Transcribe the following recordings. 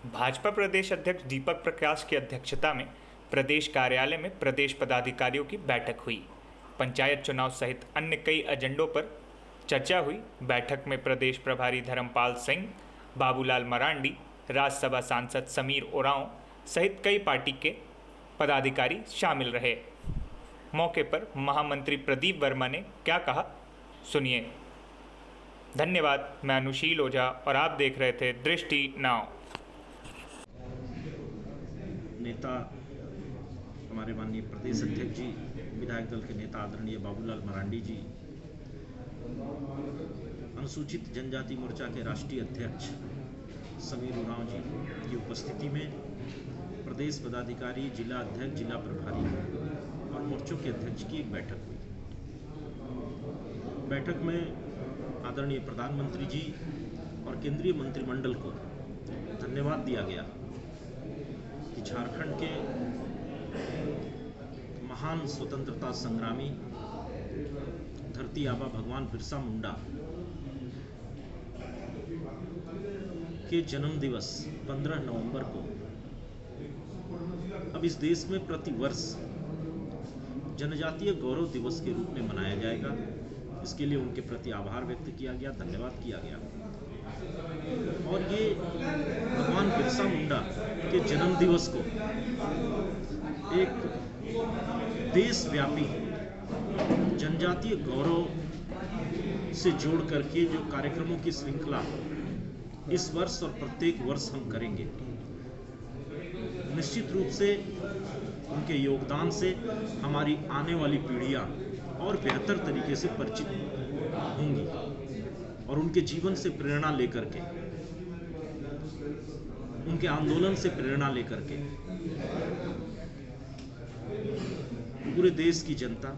भाजपा प्रदेश अध्यक्ष दीपक प्रकाश की अध्यक्षता में प्रदेश कार्यालय में प्रदेश पदाधिकारियों की बैठक हुई। पंचायत चुनाव सहित अन्य कई एजेंडों पर चर्चा हुई। बैठक में प्रदेश प्रभारी धर्मपाल सिंह, बाबूलाल मरांडी, राज्यसभा सांसद समीर ओरांव सहित कई पार्टी के पदाधिकारी शामिल रहे। मौके पर महामंत्री प्रदीप वर्मा ने क्या कहा, सुनिए। धन्यवाद। मैं अनुशील ओझा और आप देख रहे थे दृष्टि नाउ। नेता हमारे माननीय प्रदेश अध्यक्ष जी, विधायक दल के नेता आदरणीय बाबूलाल मरांडी जी, अनुसूचित जनजाति मोर्चा के राष्ट्रीय अध्यक्ष समीर ओरांव जी की उपस्थिति में प्रदेश पदाधिकारी, जिला अध्यक्ष, जिला प्रभारी और मोर्चों के अध्यक्ष की एक बैठक हुई। बैठक में आदरणीय प्रधानमंत्री जी और केंद्रीय मंत्रिमंडल को धन्यवाद दिया गया कि झारखंड के महान स्वतंत्रता संग्रामी धरती आबा भगवान बिरसा मुंडा के जन्म दिवस 15 नवंबर को अब इस देश में प्रतिवर्ष जनजातीय गौरव दिवस के रूप में मनाया जाएगा। इसके लिए उनके प्रति आभार व्यक्त किया गया, धन्यवाद किया गया। और ये भगवान बिरसा मुंडा के जन्म दिवस को एक देशव्यापी जनजातीय गौरव से जोड़ करके जो कार्यक्रमों की श्रृंखला इस वर्ष और प्रत्येक वर्ष हम करेंगे, निश्चित रूप से उनके योगदान से हमारी आने वाली पीढ़ियां और बेहतर तरीके से परिचित होंगी और उनके जीवन से प्रेरणा लेकर के, उनके आंदोलन से प्रेरणा लेकर के पूरे देश की जनता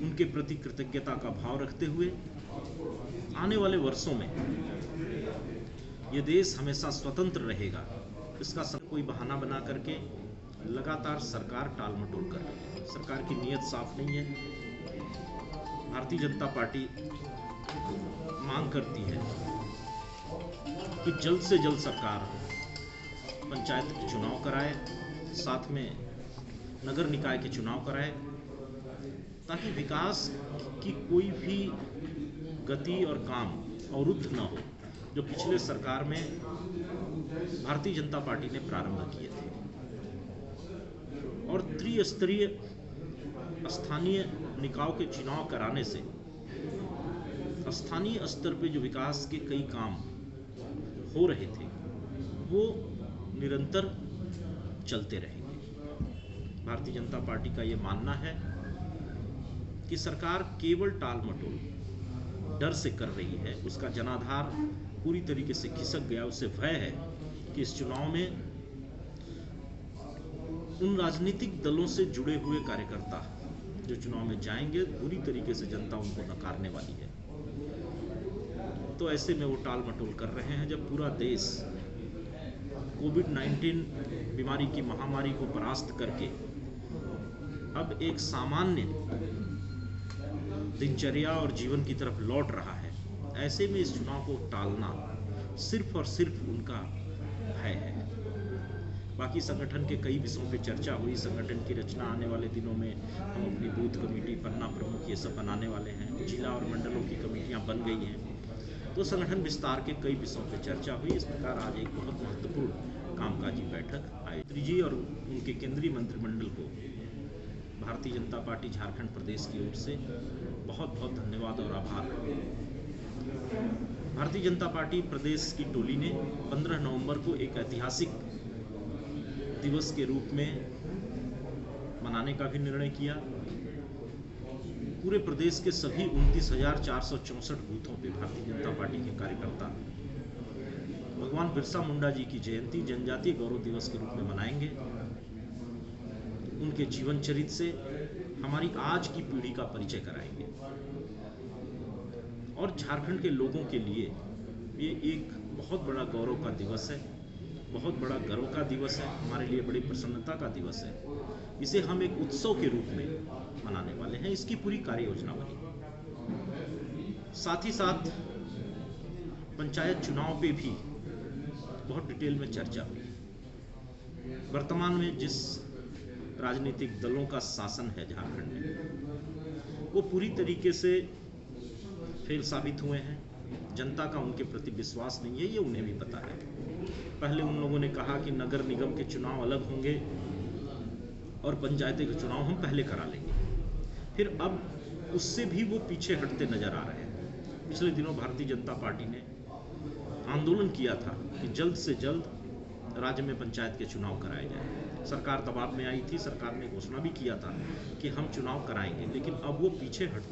उनके प्रति कृतज्ञता का भाव रखते हुए आने वाले वर्षों में ये देश हमेशा स्वतंत्र रहेगा, इसका सब कोई बहाना बना करके लगातार सरकार टालमटोल कर रही है। सरकार की नीयत साफ नहीं है। भारतीय जनता पार्टी मांग करती है कि जल्द से जल्द सरकार पंचायत के चुनाव कराए, साथ में नगर निकाय के चुनाव कराए, ताकि विकास की कोई भी गति और काम अवरुद्ध न हो, जो पिछले सरकार में भारतीय जनता पार्टी ने प्रारंभ किए थे। और त्रिस्तरीय स्थानीय निकायों के चुनाव कराने से स्थानीय स्तर पे जो विकास के कई काम हो रहे थे वो निरंतर चलते रहेंगे। भारतीय जनता पार्टी का ये मानना है कि सरकार केवल टालमटोल डर से कर रही है, उसका जनाधार पूरी तरीके से खिसक गया। उसे भय है कि इस चुनाव में उन राजनीतिक दलों से जुड़े हुए कार्यकर्ता जो चुनाव में जाएंगे, पूरी तरीके से जनता उनको नकारने वाली है। तो ऐसे में वो टाल मटोल कर रहे हैं। जब पूरा देश कोविड-19 बीमारी की महामारी को परास्त करके अब एक सामान्य दिनचर्या और जीवन की तरफ लौट रहा है, ऐसे में इस चुनाव को टालना सिर्फ और सिर्फ उनका भय है। बाकी संगठन के कई विषयों पे चर्चा हुई। संगठन की रचना आने वाले दिनों में हम अपनी बूथ कमेटी, पन्ना प्रमुख, ये सब बनाने वाले हैं। जिला और मंडलों की कमेटियां बन गई हैं। तो संगठन विस्तार के कई विषयों पे चर्चा हुई। इस प्रकार आज एक बहुत महत्वपूर्ण कामकाजी बैठक आई। जी और उनके केंद्रीय मंत्रिमंडल को भारतीय जनता पार्टी झारखंड प्रदेश की ओर से बहुत बहुत धन्यवाद और आभार। भारतीय जनता पार्टी प्रदेश की टोली ने 15 नवंबर को एक ऐतिहासिक दिवस के रूप में मनाने का भी निर्णय किया। पूरे प्रदेश के सभी 29,464 बूथों पे भारतीय जनता पार्टी के कार्यकर्ता भगवान बिरसा मुंडा जी की जयंती जनजातीय गौरव दिवस के रूप में मनाएंगे। उनके जीवन चरित्र से हमारी आज की पीढ़ी का परिचय कराएंगे और झारखंड के लोगों के लिए ये एक बहुत बड़ा गौरव का दिवस है, बहुत बड़ा गर्व का दिवस है, हमारे लिए बड़ी प्रसन्नता का दिवस है। इसे हम एक उत्सव के रूप में मनाने वाले हैं। इसकी पूरी कार्य योजना बनी। साथ ही साथ पंचायत चुनाव पे भी बहुत डिटेल में चर्चा हुई। वर्तमान में जिस राजनीतिक दलों का शासन है झारखंड में, वो पूरी तरीके से फेल साबित हुए हैं। जनता का उनके प्रति विश्वास नहीं है, ये उन्हें भी पता है। पहले उन लोगों ने कहा कि नगर निगम के चुनाव अलग होंगे और पंचायती के चुनाव हम पहले करा लेंगे, फिर अब उससे भी वो पीछे हटते नजर आ रहे हैं। पिछले दिनों भारतीय जनता पार्टी ने आंदोलन किया था कि जल्द से जल्द राज्य में पंचायत के चुनाव कराए जाए। सरकार दबाव में आई थी, सरकार ने घोषणा भी किया था कि हम चुनाव कराएंगे, लेकिन अब वो पीछे हटती